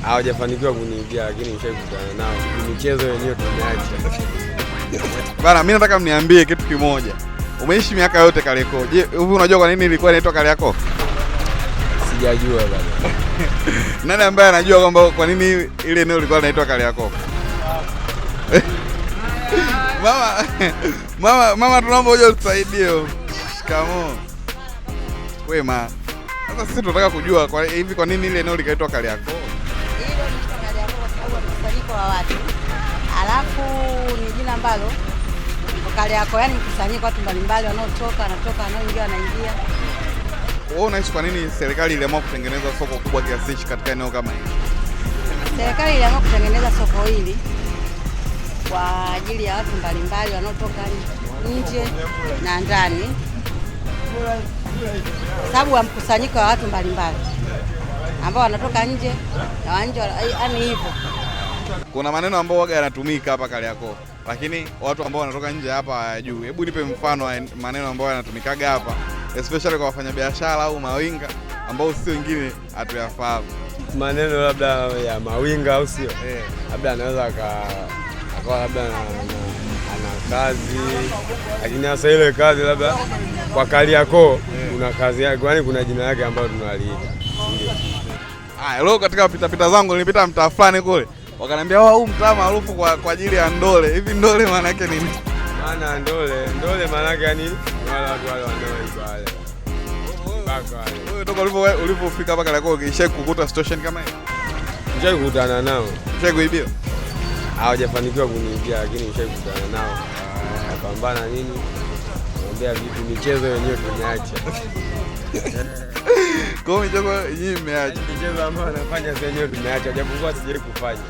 Hawajafanikiwa kuniibia, lakini nishakutana nao. Michezo yenyewe tumeacha. Bana, mimi nataka mniambie kitu kimoja. Umeishi miaka yote Kariakoo. Je, hivi unajua kwa nini ilikuwa inaitwa Kariakoo? Sijajua bana. Nani ambaye anajua kwamba kwa nini ile eneo lilikuwa linaitwa Kariakoo? Mama tunaomba uje utusaidie. Shikamoo. Wema. Sasa sisi tunataka kujua kwa nini ile eneo likaitwa Kariakoo? Hilo ni Kariakoo kwa sababu ya mkusanyiko wa watu. Alafu ni jina ambalo Kariakoo, yani mkusanyiko watu mbalimbali wanaotoka, wanaoingia, wanaingia. Wewe unahisi kwa nini serikali iliamua kutengeneza soko kubwa kiasi hichi katika eneo kama hili? Serikali iliamua kutengeneza soko hili kwa ajili ya watu mbalimbali wanaotoka nje na ndani, sababu ya mkusanyiko wa watu mbalimbali ambao wanatoka nje na nje, yani hivyo. Kuna maneno ambayo waga yanatumika hapa Kariakoo, lakini watu ambao wanatoka nje hapa hawajui. Hebu nipe mfano wa maneno ambayo yanatumikaga hapa, especially kwa wafanyabiashara au mawinga ambao sio wengine hatuyafahamu. Maneno labda ya mawinga au sio? Labda anaweza akawa labda ana kazi, lakini hasa ile kazi labda kwa Kariakoo kuna kazi yake, kwani kuna jina lake ambalo tunaliita. Leo katika pita zangu nilipita mtaa fulani kule. Wakaniambia huu mtaa maarufu kwa ajili ya ndole. Hivi ndole maana yake nini? Maana ndole maana yake nini? Wale watu wale wanaoiba wale. Baka wale. Wewe toka ulipofika hapa Kariakoo ukisha kukuta situation kama hiyo? Nishakutana nao. Kuibiwa? Hawajafanikiwa kuniibia, lakini nishakutana nao. Napambana nini? Naambia vipi, michezo yenyewe tumeacha. Kwa michezo hii imeacha. Michezo ambayo anafanya yenyewe tumeacha, japokuwa sijai kufanya.